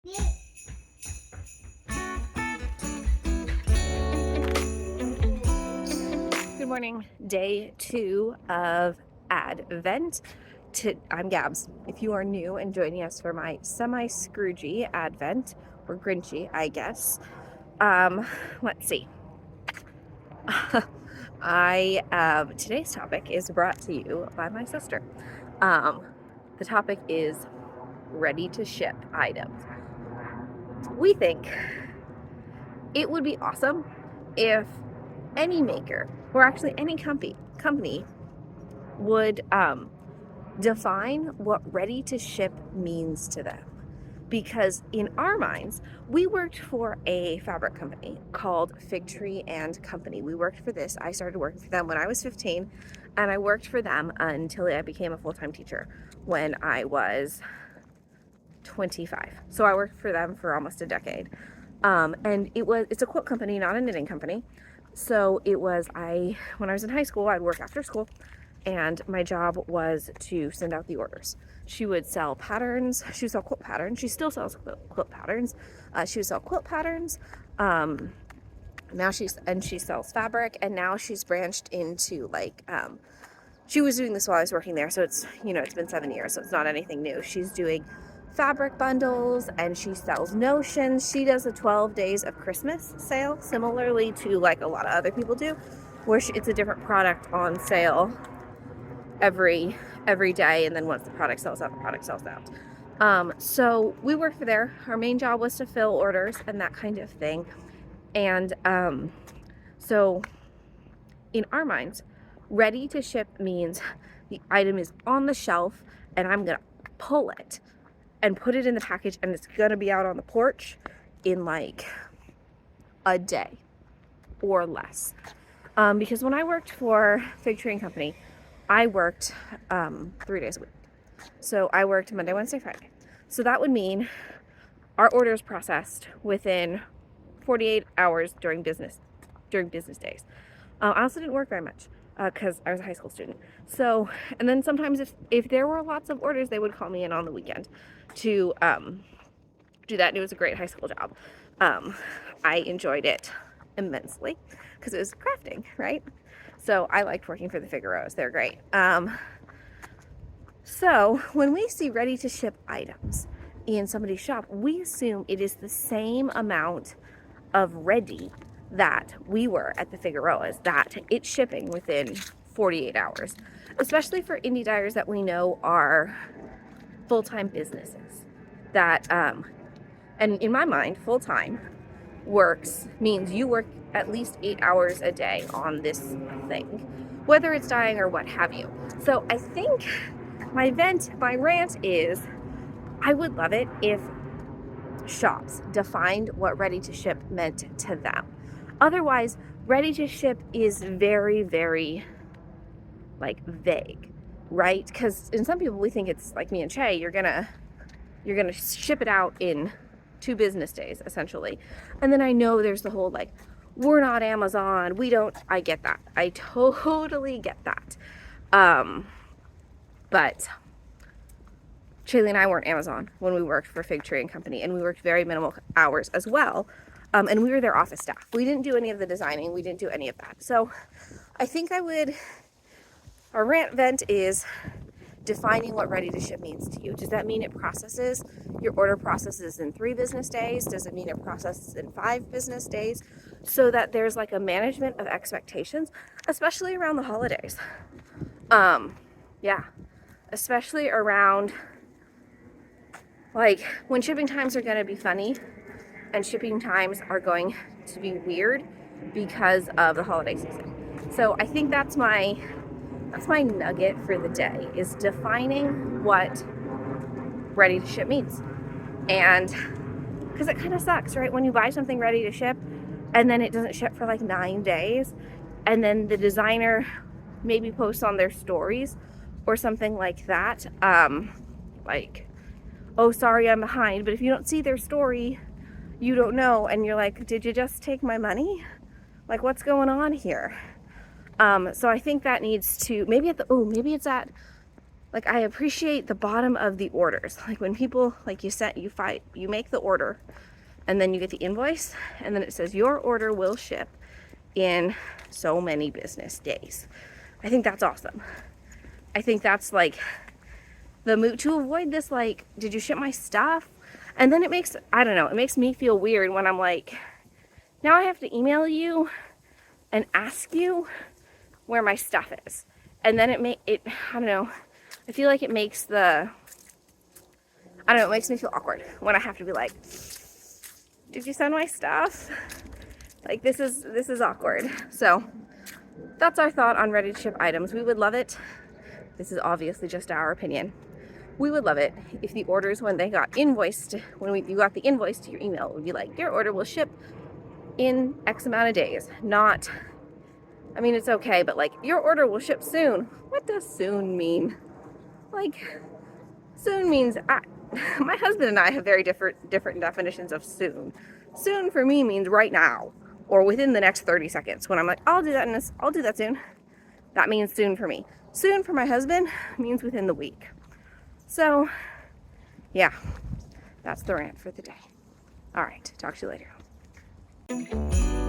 Good morning, day 2 of Advent. I'm Gabs. If you are new and joining us for my semi-Scroogey Advent, or Grinchy, I guess. Let's see. Today's topic is brought to you by my sister. The topic is ready to ship items. We think it would be awesome if any maker, or actually any company would define what ready to ship means to them. Because in our minds, we worked for a fabric company called Fig Tree and Company. I started working for them when I was 15, and I worked for them until I became a full-time teacher when I was 25. So I worked for them for almost a decade. And it's a quilt company, not a knitting company. So when I was in high school, I'd work after school, and my job was to send out the orders. She would sell patterns. She would sell quilt patterns. She still sells quilt patterns. She would sell quilt patterns. She sells fabric, and now she's branched into she was doing this while I was working there. So it's been 7 years, so it's not anything new. She's doing fabric bundles, and she sells notions. She does a 12 days of Christmas sale, similarly to like a lot of other people do, where it's a different product on sale every day, and then once the product sells out, the product sells out. So we worked for there. Our main job was to fill orders and that kind of thing. And so in our minds, ready to ship means the item is on the shelf and I'm gonna pull it and put it in the package, and it's gonna be out on the porch in like a day or less. Because when I worked for Fig Tree and Company, I worked 3 days a week. So I worked Monday, Wednesday, Friday. So that would mean our orders processed within 48 hours during business days. I also didn't work very much because I was a high school student. So, and then sometimes if there were lots of orders, they would call me in on the weekend to do that. And it was a great high school job. I enjoyed it immensely because it was crafting, right? So I liked working for the Figaros. They're great. So when we see ready to ship items in somebody's shop, we assume it is the same amount of ready that we were at the Figaroas, that it's shipping within 48 hours, especially for indie dyers that we know are full-time businesses. And in my mind, full-time means you work at least 8 hours a day on this thing, whether it's dyeing or what have you. So I think my rant is, I would love it if shops defined what ready to ship meant to them. Otherwise, ready to ship is very, very vague, right? Because in some people, we think it's like me and Che, you're gonna ship it out in 2 business days, essentially. And then I know there's the whole we're not Amazon, I get that. I totally get that. But Shaylee and I weren't Amazon when we worked for Fig Tree and Company, and we worked very minimal hours as well. And we were their office staff. We didn't do any of the designing. We didn't do any of that. So I think our rant vent is defining what ready to ship means to you. Does that mean your order processes in 3 business days? Does it mean it processes in 5 business days? So that there's a management of expectations, especially around the holidays. Especially around when shipping times are going to be funny and shipping times are going to be weird because of the holiday season. So I think that's my nugget for the day, is defining what ready to ship means. And because it kind of sucks, right? When you buy something ready to ship and then it doesn't ship for 9 days, and then the designer maybe posts on their stories or something like that, oh, sorry, I'm behind. But if you don't see their story, you don't know, and you're like, did you just take my money? What's going on here? So I think that needs to, maybe it's at Like, I appreciate the bottom of the orders. Like when people, like you make the order and then you get the invoice and then it says your order will ship in so many business days. I think that's awesome. I think that's like the move to avoid this, like, did you ship my stuff? And then it makes, I don't know, it makes me feel weird when I'm like, now I have to email you and ask you where my stuff is. And then I don't know, I feel like it makes it makes me feel awkward when I have to be like, did you send my stuff? Like, this is awkward. So that's our thought on ready to ship items. We would love it. This is obviously just our opinion. We would love it if the orders, when they got invoiced, you got the invoice to your email, it would be like, your order will ship in X amount of days. Not, I mean, it's okay, but like, your order will ship soon. What does soon mean? Like, soon means, my husband and I have very different definitions of soon. Soon for me means right now, or within the next 30 seconds. When I'm like, I'll do that soon. That means soon for me. Soon for my husband means within the week. So, yeah, that's the rant for the day. All right, talk to you later.